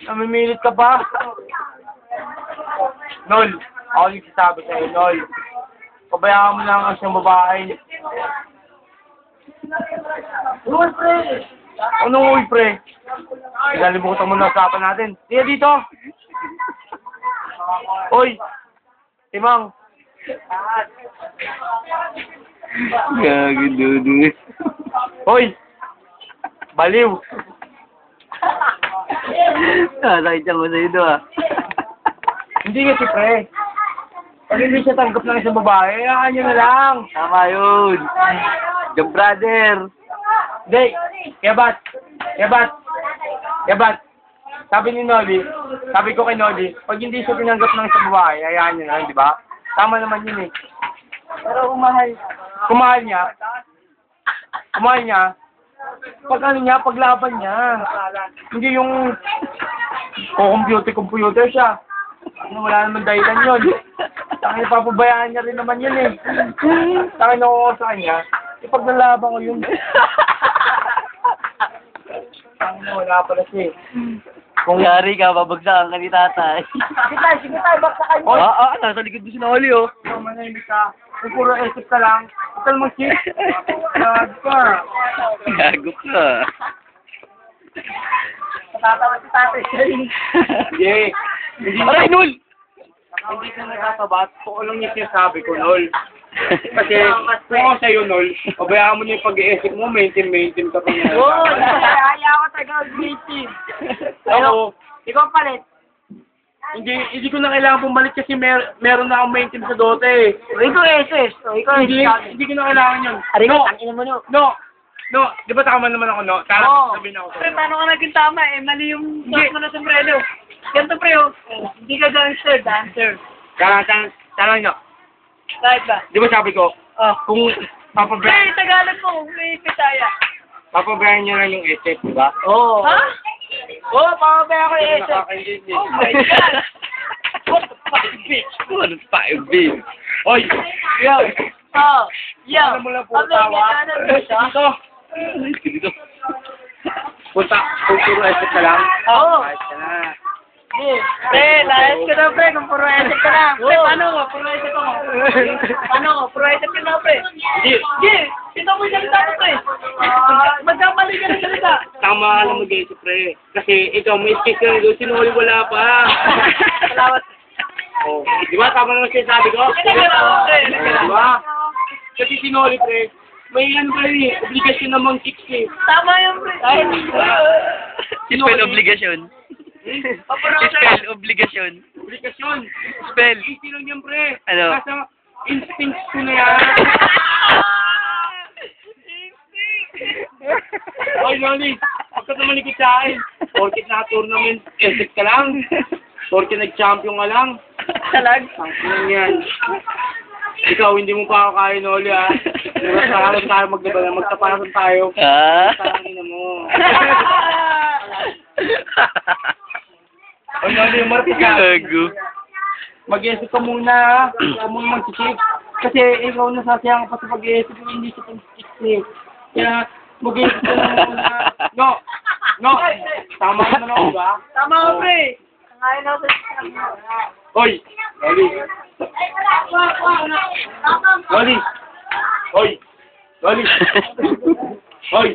Namimilit ka pa? Nol, ako yung sasabi sa'yo, Nol. Pabayaan mo lang ang siyang babae. Uy, pre! Anong uy, pre? Nalimutan mo na usapan natin. Sige dito! Uy! Timang! Gagi, dudu. Uy! Baliw! Nakakita mo sa ito ah. Hindi kasi, pre. Pag hindi siya tanggap ng isang babae, hayaan nyo na lang. Tama yun. Jump brother. Hindi. Kebat. Sabi ni Noli, sabi ko kay Noli, pag hindi siya tinanggap ng isang babae, hayaan nyo na lang, di ba? Tama naman yun eh. Pero kumahal niya, pag ano niya, paglaban niya. Hindi yung computer siya. Ano, wala naman dahilan yun. Tangin, papabayaan niya rin naman yun eh. Tangin ako sa kanya, ipaglalaban ko yun. Tangin, wala pala siya eh. Kung yari ka, babagsakan ka ni tatay. Sige tayo, baksakan mo. Nasa likod mo si Noli oh. Manahimik ka. Kung puro esip ka lang, ikaw mo shit. Gago ka. Gago ka. Natatawa si tatay sa'yo. Yeah. Aray, Nol! Hindi ka nagkakabat. Kung lang yung sinasabi ko, Nol. Kasi, kung ako sa'yo, Nol, pabayaan mo niya yung pag-iisip mo, maintain ka pa niya. Oo, kaya ako taga-maintain. Ako, Ikaw palit. hindi ko na kailangan bumalik kasi meron na akong maintain sa Dota eh. Ikaw SS. Ikaw Hindi ko na kailangan yun. Ari No, ka, tangin mo no. no. Di ba tama naman ako, no? Tara, Oo. sabihin ako Pre, sa'yo. paano ka naging tama eh? Mali yung suot mo na sombrero. Ganito pre, oh. Hindi ka dancer. Tara nyo. Kahit ba? Di ba sabi ko, kung Pre, Tagalog mo. May Bisaya. papabayan nyo lang yung SF, di ba? Oo. Ha? Oo, pamabaya ko yung SS. Nakakaintindi. Oh my God! What the fuck, bitch? What the fuck, babe? Oy! Yo! Oh! Yo! Alam mo lang po, tawa. Dito! Dito. Kung puro SF ka lang, Oo. kahit ka na. Pre, layas ka na pre, kung puro SF ka na. Pre, paano mo? Puro SF ka mo. Paano mo? Puro SF ka na pre. Hindi. Sige, sino mo yung salita mo pre? Magkamali ka ng salita. Tama ka lang mag-SF, pre. Kasi ikaw, may space ka na doon, sinuli wala pa. Salamat. Oh, di ba? Tama naman sinasabi ko? Nagkala pre. Di ba? Kasi sinuli, pre. May ano pa rin eh, obligasyon namang chicks eh. Tama yun pre. Spell obligasyon. Spell obligasyon. Obligasyon. Spell. Easy lang yan, pre. Ano? Nasa instincts ko na yan. Oy, Noli, huwag ka naman ikit sa akin. Porkit na-tournament, esik ka lang. Porkit nag-champion ka lang. Talag. Ang lang yan. Ikaw, hindi mo pa ako kaya, Noli, ha? Magtaparan tayo, magtaparan tayo. Talangin na mo. Oy, Noli, umarapit ka. Gago. Mag-iisip ka muna, ha? Huwag ka muna mag-chip. Kasi ikaw nasasayang ka pa sa pag-iisip, hindi sa pag-chip eh. Kaya, mag-iisip ka na muna. No! Tama naman ako, ba? Tama ko pre. Nangayon ako sa Hoy! Loli! Loli! Hoy! Loli! Hoy!